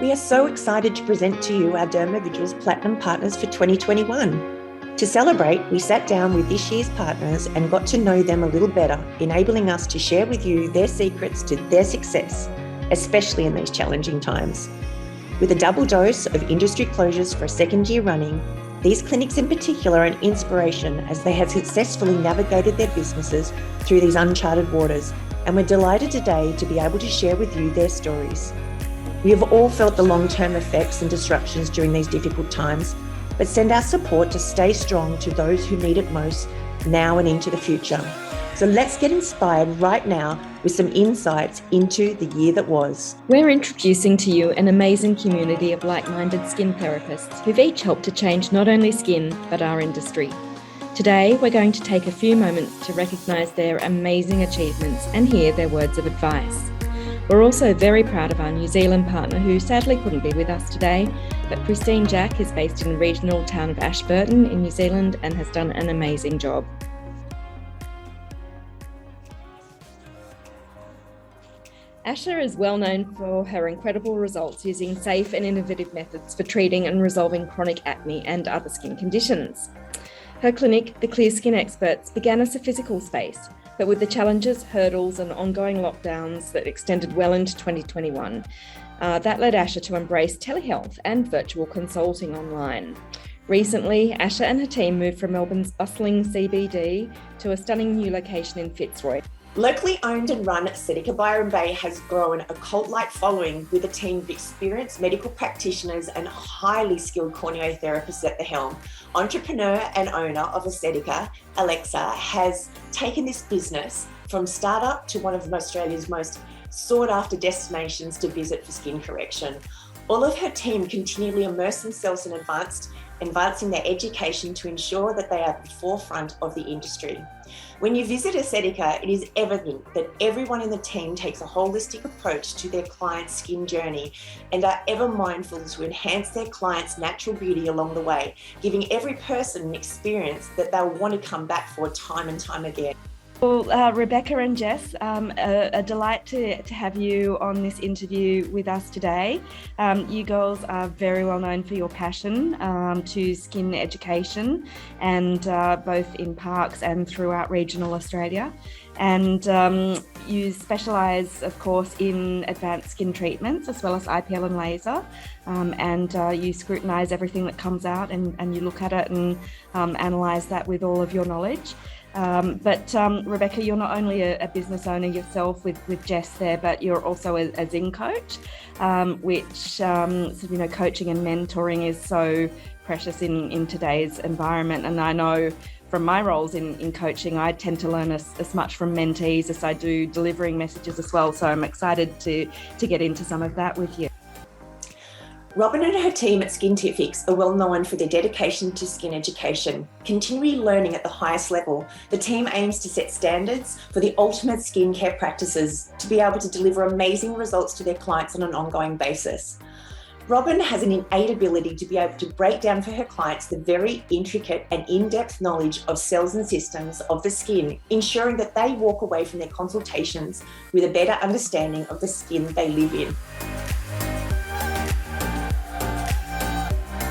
We are so excited to present to you our dermaviduals Platinum Partners for 2021. To celebrate, we sat down with this year's partners and got to know them a little better, enabling us to share with you their secrets to their success, especially in these challenging times. With a double dose of industry closures for a second year running, these clinics in particular are an inspiration as they have successfully navigated their businesses through these uncharted waters, and we're delighted today to be able to share with you their stories. We have all felt the long-term effects and disruptions during these difficult times, but send our support to stay strong to those who need it most now and into the future. So let's get inspired right now with some insights into the year that was. We're introducing to you an amazing community of like-minded skin therapists who've each helped to change not only skin, but our industry. Today, we're going to take a few moments to recognise their amazing achievements and hear their words of advice. We're also very proud of our New Zealand partner who sadly couldn't be with us today, but Christine Jack is based in the regional town of Ashburton in New Zealand and has done an amazing job. Asha is well known for her incredible results using safe and innovative methods for treating and resolving chronic acne and other skin conditions. Her clinic, The Clear Skin Experts, began as a physical space, but with the challenges, hurdles and ongoing lockdowns that extended well into 2021, that led Asha to embrace telehealth and virtual consulting online. Recently, Asha and her team moved from Melbourne's bustling CBD to a stunning new location in Fitzroy. Locally owned and run, Seneca Byron Bay has grown a cult-like following with a team of experienced medical practitioners and highly skilled corneo therapists at the helm. Entrepreneur and owner of Seneca, Alexa, has taken this business from startup to one of Australia's most sought-after destinations to visit for skin correction. All of her team continually immerse themselves in advancing their education to ensure that they are at the forefront of the industry. When you visit Seneca, it is evident that everyone in the team takes a holistic approach to their client's skin journey and are ever mindful to enhance their client's natural beauty along the way, giving every person an experience that they'll want to come back for time and time again. Well, Rebecca and Jess, a delight to have you on this interview with us today. You girls are very well known for your passion to skin education, and both in parks and throughout regional Australia. And you specialise, of course, in advanced skin treatments as well as IPL and laser. And you scrutinise everything that comes out and you look at it and analyse that with all of your knowledge. But Rebecca, you're not only a business owner yourself with Jess there, but you're also a Zing coach, which coaching and mentoring is so precious in today's environment. And I know from my roles in coaching, I tend to learn as much from mentees as I do delivering messages as well. So I'm excited to get into some of that with you. Robin and her team at Skintifics are well known for their dedication to skin education. Continually learning at the highest level, the team aims to set standards for the ultimate skincare practices to be able to deliver amazing results to their clients on an ongoing basis. Robin has an innate ability to be able to break down for her clients the very intricate and in-depth knowledge of cells and systems of the skin, ensuring that they walk away from their consultations with a better understanding of the skin they live in.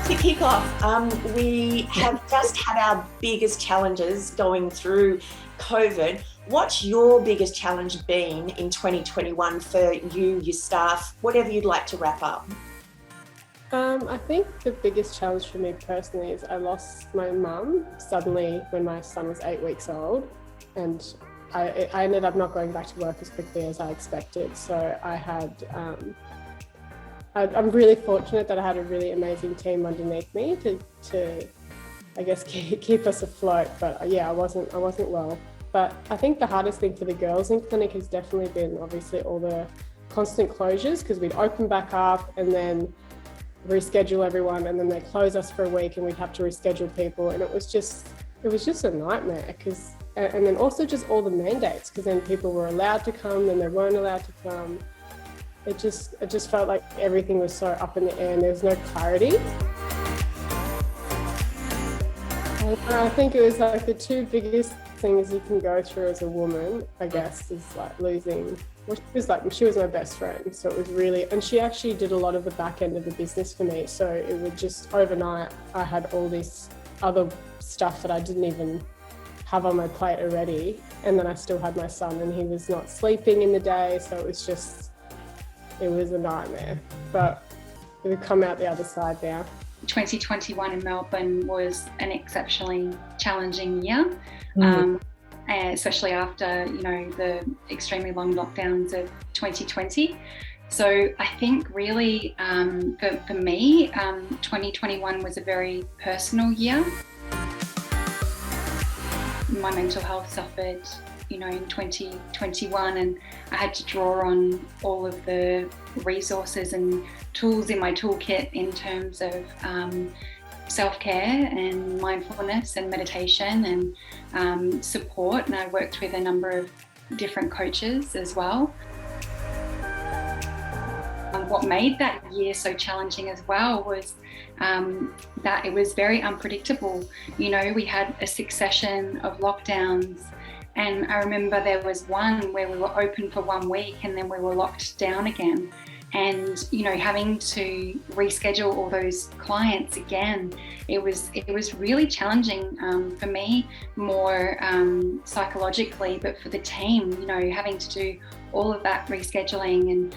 To kick off, we have just had our biggest challenges going through COVID. What's your biggest challenge been in 2021 for you, your staff, whatever you'd like to wrap up? I think the biggest challenge for me personally is I lost my mum suddenly when my son was 8 weeks old, and I ended up not going back to work as quickly as I expected. So I had I'm really fortunate that I had a really amazing team underneath me to I guess keep us afloat. But yeah, I wasn't well. But I think the hardest thing for the girls in clinic has definitely been obviously all the constant closures, because we'd open back up and then reschedule everyone, and then they close us for a week and we'd have to reschedule people, and it was just a nightmare. And then also just all the mandates, because then people were allowed to come, then they weren't allowed to come. It just felt like everything was so up in the air and there was no clarity. And I think it was like the two biggest things you can go through as a woman, I guess, is like losing well, she was my best friend. So it was really, and she actually did a lot of the back end of the business for me. So it would just overnight, I had all this other stuff that I didn't even have on my plate already. And then I still had my son, and he was not sleeping in the day. So it was a nightmare, but we've come out the other side now. 2021 in Melbourne was an exceptionally challenging year, especially after, the extremely long lockdowns of 2020. So I think really for me, 2021 was a very personal year. My mental health suffered, in 2021, and I had to draw on all of the resources and tools in my toolkit in terms of self-care and mindfulness and meditation and support. And I worked with a number of different coaches as well. What made that year so challenging as well was that it was very unpredictable. We had a succession of lockdowns, and I remember there was one where we were open for 1 week and then we were locked down again. And, having to reschedule all those clients again, it was really challenging for me, more psychologically, but for the team, having to do all of that rescheduling and,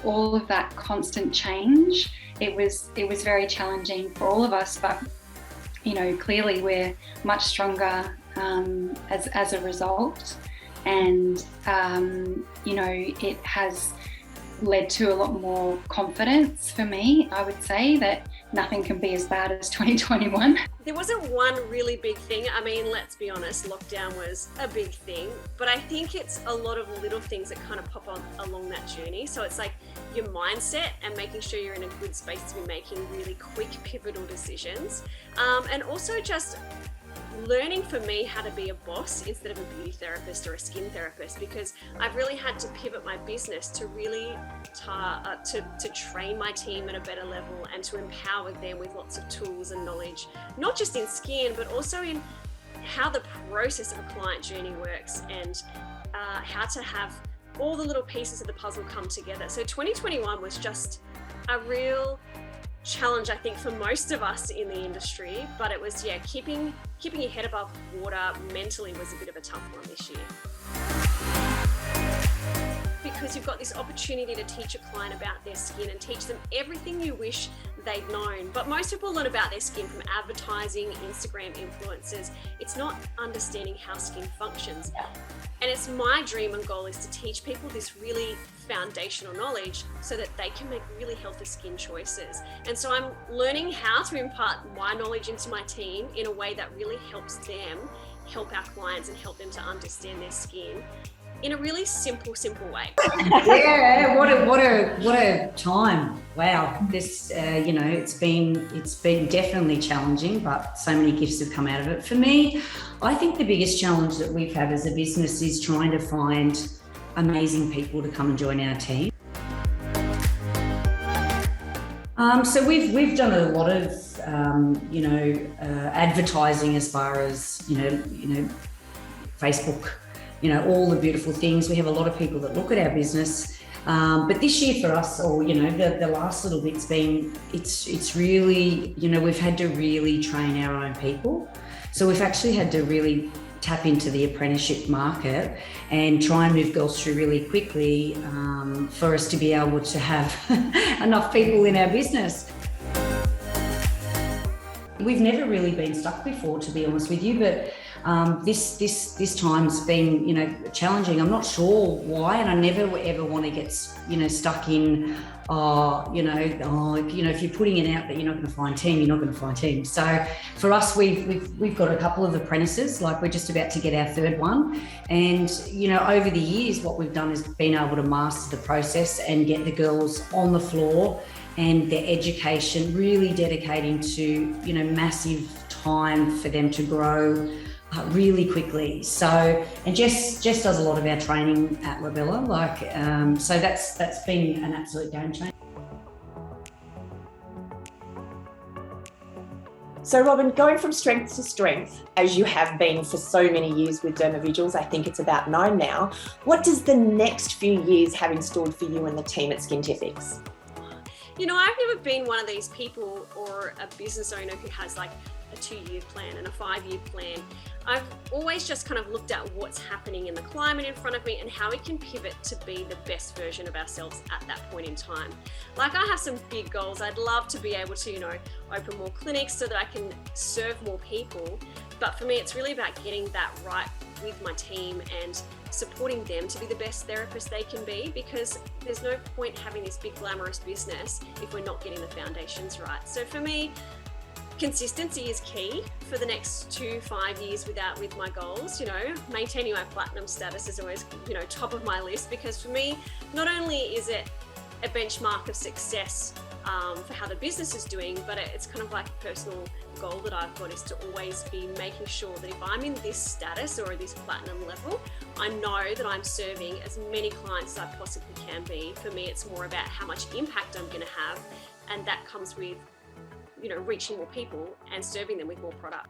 all of that constant change. It was very challenging for all of us, but, clearly we're much stronger as a result. And, it has led to a lot more confidence for me. I would say that nothing can be as bad as 2021. There wasn't one really big thing. I mean, let's be honest, lockdown was a big thing, but I think it's a lot of little things that kind of pop on along that journey. So it's like your mindset and making sure you're in a good space to be making really quick, pivotal decisions. And also just learning for me how to be a boss instead of a beauty therapist or a skin therapist, because I've really had to pivot my business to really to train my team at a better level and to empower them with lots of tools and knowledge, not just in skin, but also in how the process of a client journey works and how to have all the little pieces of the puzzle come together. So 2021 was just a real challenge, I think, for most of us in the industry, but it was, keeping your head above water mentally was a bit of a tough one this year. Because you've got this opportunity to teach a client about their skin and teach them everything you wish they'd known. But most people learn about their skin from advertising, Instagram influencers. It's not understanding how skin functions. And it's my dream and goal is to teach people this really foundational knowledge so that they can make really healthy skin choices. And so I'm learning how to impart my knowledge into my team in a way that really helps them help our clients and help them to understand their skin in a really simple way. Yeah, what a time. Wow. This, it's been definitely challenging, but so many gifts have come out of it. For me, I think the biggest challenge that we've had as a business is trying to find amazing people to come and join our team. So we've done a lot of, advertising as far as, Facebook, all the beautiful things. We have a lot of people that look at our business. But this year for us, or, the last little bit's been, it's really, we've had to really train our own people. So we've actually had to really tap into the apprenticeship market and try and move girls through really quickly for us to be able to have enough people in our business. We've never really been stuck before, to be honest with you, but this time's been, challenging. I'm not sure why, and I never ever want to get, stuck in, if you're putting it out that you're not going to find team, you're not going to find team. So for us, we've got a couple of apprentices, like we're just about to get our third one. And, over the years, what we've done is been able to master the process and get the girls on the floor and their education, really dedicating to, massive time for them to grow really quickly. So, and Jess does a lot of our training at Labella, so that's been an absolute game changer. So Robin, going from strength to strength, as you have been for so many years with dermaviduals, I think it's about 9 now, what does the next few years have in store for you and the team at Skintifics? You know, I've never been one of these people or a business owner who has like a 2-year plan and a 5-year plan. I've always just kind of looked at what's happening in the climate in front of me and how we can pivot to be the best version of ourselves at that point in time. Like, I have some big goals. I'd love to be able to, you know, open more clinics so that I can serve more people. But for me, it's really about getting that right with my team and supporting them to be the best therapist they can be, because there's no point having this big glamorous business if we're not getting the foundations right. So for me, consistency is key for the next 2-5 years with my goals. You know, maintaining my platinum status is always, you know, top of my list, because for me, not only is it a benchmark of success for how the business is doing, but it's kind of like a personal goal that I've got, is to always be making sure that if I'm in this status or this platinum level, I know that I'm serving as many clients as I possibly can be. For me, it's more about how much impact I'm going to have, and that comes with, you know, reaching more people and serving them with more product.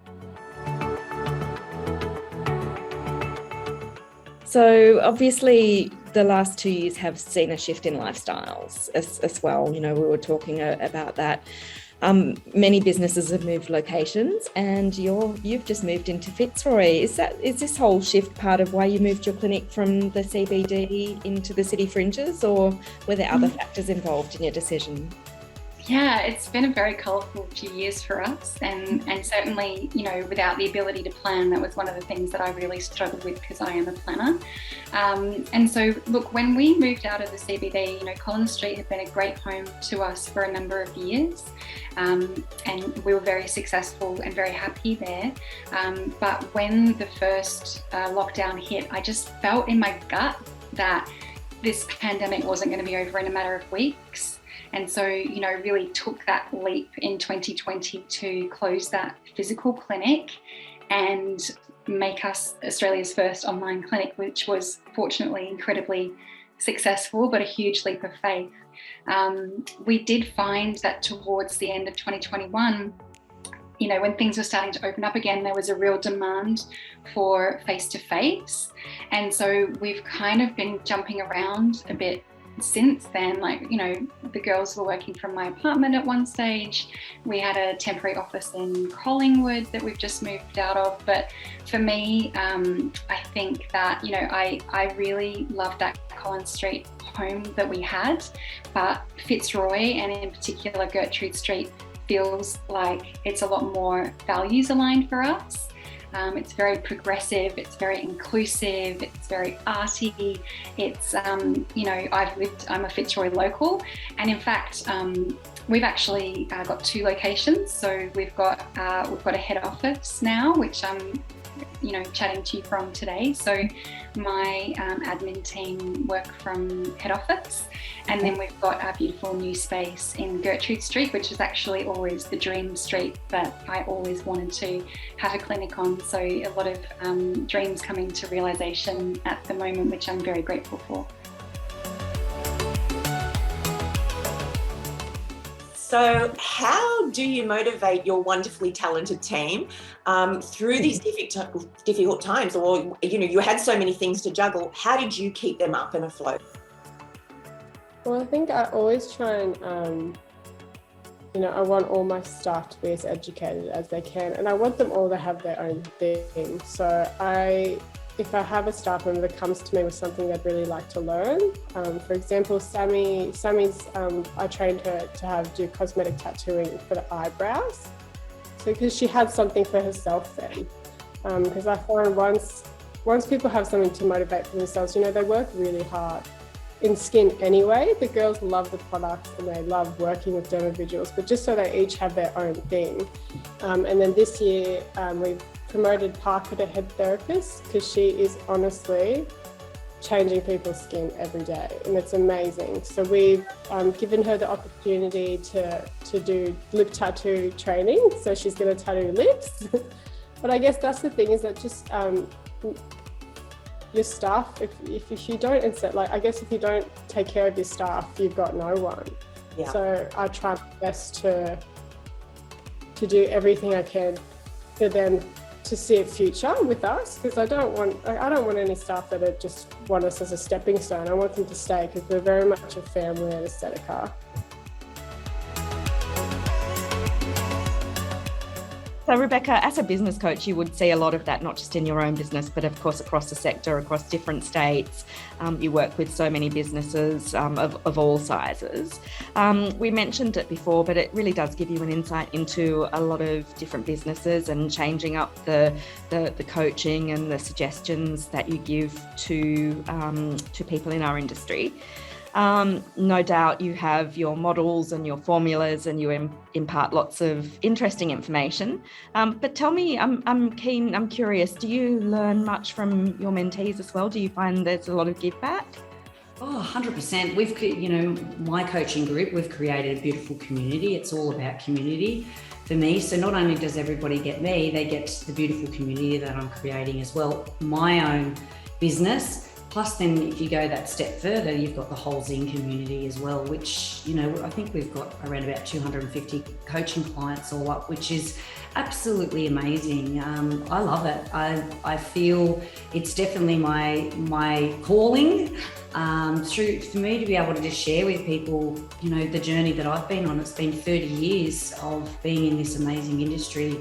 So obviously the last 2 years have seen a shift in lifestyles as well. You know, we were talking about that. Many businesses have moved locations, and you've just moved into Fitzroy. Is this whole shift part of why you moved your clinic from the CBD into the city fringes, or were there other factors involved in your decision? Yeah, it's been a very colourful few years for us, and certainly, you know, without the ability to plan, that was one of the things that I really struggled with, because I am a planner. And so, look, when we moved out of the CBD, you know, Collins Street had been a great home to us for a number of years, and we were very successful and very happy there. But when the first lockdown hit, I just felt in my gut that this pandemic wasn't going to be over in a matter of weeks. And so, you know, really took that leap in 2020 to close that physical clinic and make us Australia's first online clinic, which was fortunately incredibly successful, but a huge leap of faith. We did find that towards the end of 2021, you know, when things were starting to open up again, there was a real demand for face-to-face. And so we've kind of been jumping around a bit since then. Like, you know, the girls were working from my apartment at one stage. We had a temporary office in Collingwood that we've just moved out of. But for me, I think that, you know, I really love that Collins Street home that we had, but Fitzroy, and in particular Gertrude Street, feels like it's a lot more values aligned for us. It's very progressive, it's very inclusive, it's very arty. It's, you know, I'm a Fitzroy local, and in fact, we've actually got 2 locations. So we've got a head office now, which I'm, you know, chatting to you from today. So my admin team work from head office, and then we've got our beautiful new space in Gertrude Street, which is actually always the dream street that I always wanted to have a clinic on. So a lot of dreams coming to realization at the moment, which I'm very grateful for. So how do you motivate your wonderfully talented team through these difficult times? Or, you know, you had so many things to juggle. How did you keep them up and afloat? Well, I think I always try and, you know, I want all my staff to be as educated as they can, and I want them all to have their own thing. So if I have a staff member that comes to me with something they'd really like to learn, for example, Sammy's, I trained her to do cosmetic tattooing for the eyebrows. So because she had something for herself then, because I find once people have something to motivate for themselves, you know, they work really hard in skin anyway. The girls love the products and they love working with dermaviduals, but just so they each have their own thing. And then this year we've promoted Parker to head therapist, because she is honestly changing people's skin every day, and it's amazing. So we've given her the opportunity to do lip tattoo training, so she's going to tattoo lips. But I guess that's the thing, is that just your staff, if you don't I guess if you don't take care of your staff, you've got no one. Yeah. So I try my best to to do everything I can for them to see a future with us, because I don't want any staff that just want us as a stepping stone. I want them to stay because we're very much a family at Aesthetica. So Rebecca, as a business coach, you would see a lot of that, not just in your own business, but of course across the sector, across different states. You work with so many businesses of all sizes. We mentioned it before, but it really does give you an insight into a lot of different businesses and changing up the coaching and the suggestions that you give to people in our industry. No doubt you have your models and your formulas and you impart lots of interesting information. But tell me, I'm curious, do you learn much from your mentees as well? Do you find there's a lot of give back? Oh, 100%. We've, my coaching group, we've created a beautiful community. It's all about community for me. So not only does everybody get me, they get the beautiful community that I'm creating as well. My own business. Plus then if you go that step further, you've got the whole Zing community as well, which, I think we've got around about 250 coaching clients all up, which is absolutely amazing. I love it. I feel it's definitely my calling for me to be able to just share with people, the journey that I've been on. It's been 30 years of being in this amazing industry.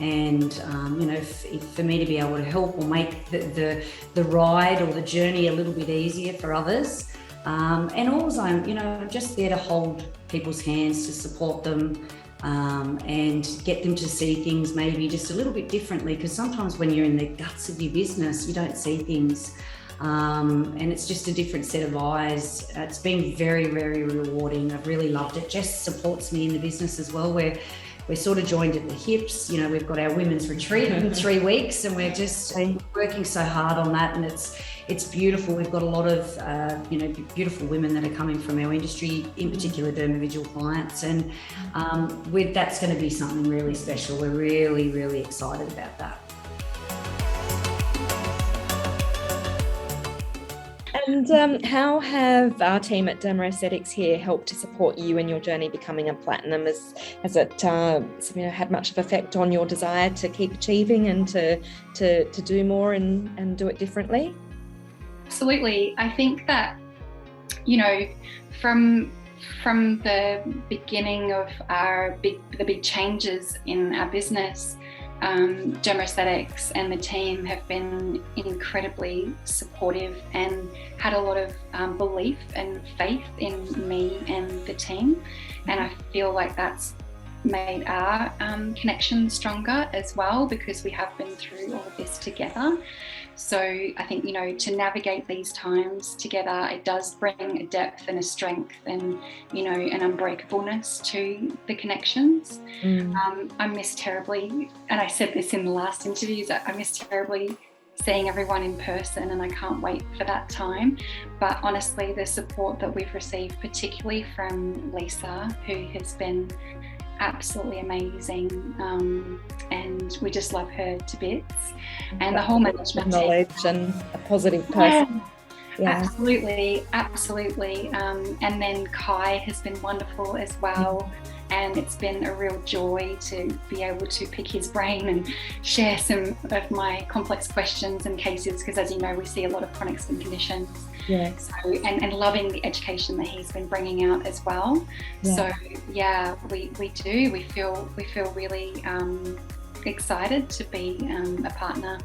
And, for me to be able to help or make the ride or the journey a little bit easier for others. And also, I'm just there to hold people's hands, to support them and get them to see things maybe just a little bit differently. Because sometimes when you're in the guts of your business, you don't see things. And it's just a different set of eyes. It's been very, very rewarding. I've really loved it. Jess supports me in the business as well, where we're sort of joined at the hips. We've got our women's retreat in 3 weeks and we're just working so hard on that, and it's beautiful. We've got a lot of beautiful women that are coming from our industry, in particular dermavidual clients, and that's going to be something really special. We're really, really excited about that. And how have our team at Derma Aesthetics here helped to support you in your journey becoming a platinum? Has it had much of effect on your desire to keep achieving and to do more and do it differently? Absolutely. I think that, from the beginning of the big changes in our business, Derma Aesthetics and the team have been incredibly supportive and had a lot of belief and faith in me and the team, and I feel like that's made our connection stronger as well, because we have been through all of this together. So I think, to navigate these times together, it does bring a depth and a strength and, an unbreakableness to the connections. I miss terribly, and I said this in the last interviews, I miss terribly seeing everyone in person, and I can't wait for that time. But honestly, the support that we've received, particularly from Lisa, who has been absolutely amazing, and we just love her to bits, and the whole management knowledge and a positive person. Yeah. Absolutely. And then Kai has been wonderful as well, and it's been a real joy to be able to pick his brain and share some of my complex questions and cases, because as you know, we see a lot of chronic skin conditions. Yeah. So, and loving the education that he's been bringing out as well. Yeah. So yeah, we feel really excited to be a partner,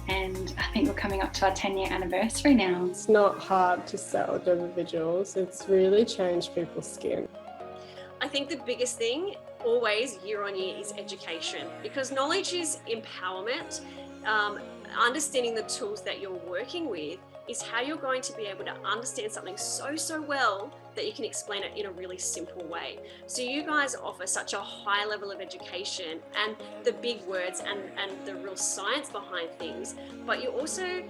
and I think we're coming up to our 10-year anniversary now. It's not hard to sell dermaviduals. It's really changed people's skin. I think the biggest thing always year on year is education, because knowledge is empowerment. Understanding the tools that you're working with is how you're going to be able to understand something so well that you can explain it in a really simple way. So you guys offer such a high level of education and the big words and the real science behind things, but you also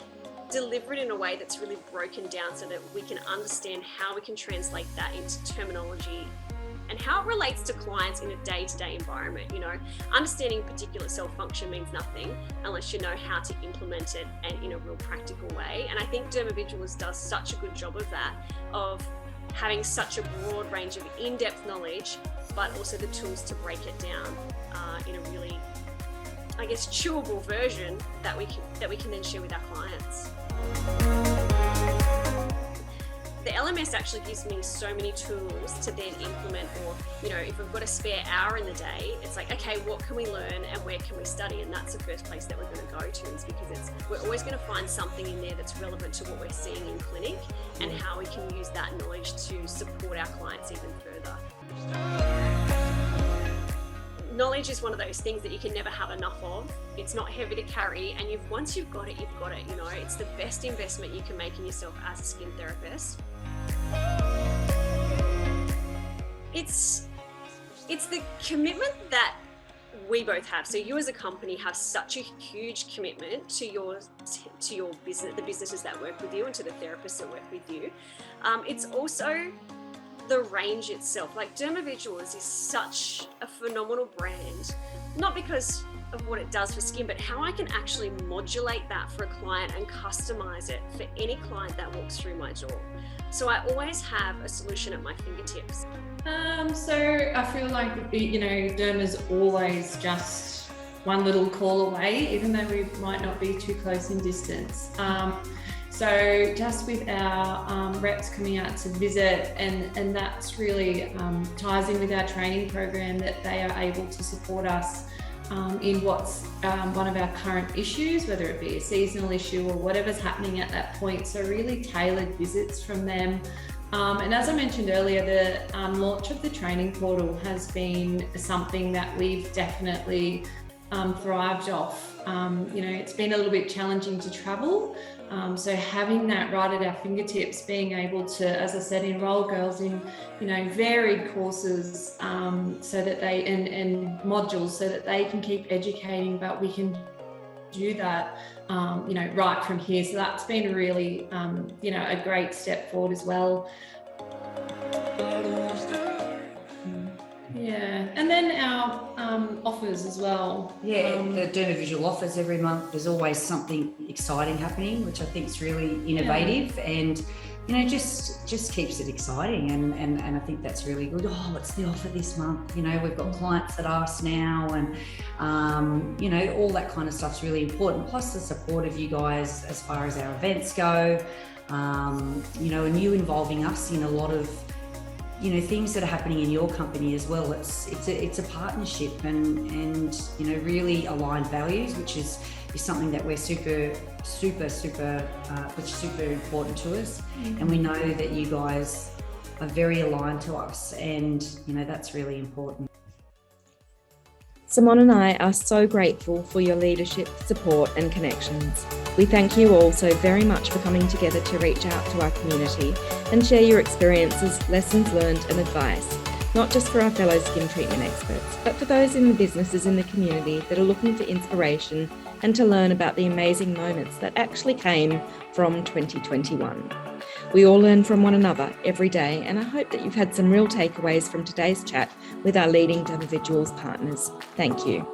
deliver it in a way that's really broken down so that we can understand how we can translate that into terminology and how it relates to clients in a day-to-day environment. Understanding particular cell function means nothing unless you know how to implement it and in a real practical way. And I think dermaviduals does such a good job of that, of having such a broad range of in-depth knowledge but also the tools to break it down in a really, I guess, chewable version that we can then share with our clients. The LMS actually gives me so many tools to then implement, or, you know, if we've got a spare hour in the day, it's like, okay, what can we learn and where can we study? And that's the first place that we're going to go to, is because we're always going to find something in there that's relevant to what we're seeing in clinic and how we can use that knowledge to support our clients even further. Knowledge is one of those things that you can never have enough of. It's not heavy to carry, and once you've got it, you've got it. You know, it's the best investment you can make in yourself as a skin therapist. It's the commitment that we both have. So you as a company have such a huge commitment to your business, the businesses that work with you, and to the therapists that work with you. It's also the range itself. Like, dermaviduals is such a phenomenal brand, not because of what it does for skin, but how I can actually modulate that for a client and customize it for any client that walks through my door. So I always have a solution at my fingertips. So I feel like, you know, derm is always just one little call away, even though we might not be too close in distance. So just with our reps coming out to visit, and that's really ties in with our training program, that they are able to support us in what's one of our current issues, whether it be a seasonal issue or whatever's happening at that point. So really tailored visits from them. And as I mentioned earlier, the launch of the training portal has been something that we've definitely thrived off. You know, it's been a little bit challenging to travel. So having that right at our fingertips, being able to, as I said, enroll girls in, you know, varied courses, so that they, and modules, so that they can keep educating, but we can do that, you know, right from here. So that's been really, you know, a great step forward as well. Yeah, and then our offers as well. Yeah, the dermavidual offers every month. There's always something exciting happening, which I think is really innovative, and, you know, just keeps it exciting. And I think that's really good. Oh, what's the offer this month? You know, we've got clients that ask now, and you know, all that kind of stuff's really important. Plus the support of you guys as far as our events go. You know, and you involving us in a lot of, you know, things that are happening in your company as well. It's a partnership, and you know, really aligned values, which is something that we're super important to us. And we know that you guys are very aligned to us, and you know, that's really important. Simone and I are so grateful for your leadership, support and connections. We thank you all so very much for coming together to reach out to our community and share your experiences, lessons learned and advice, not just for our fellow skin treatment experts, but for those in the businesses in the community that are looking for inspiration and to learn about the amazing moments that actually came from 2021. We all learn from one another every day, and I hope that you've had some real takeaways from today's chat with our leading dermaviduals partners. Thank you.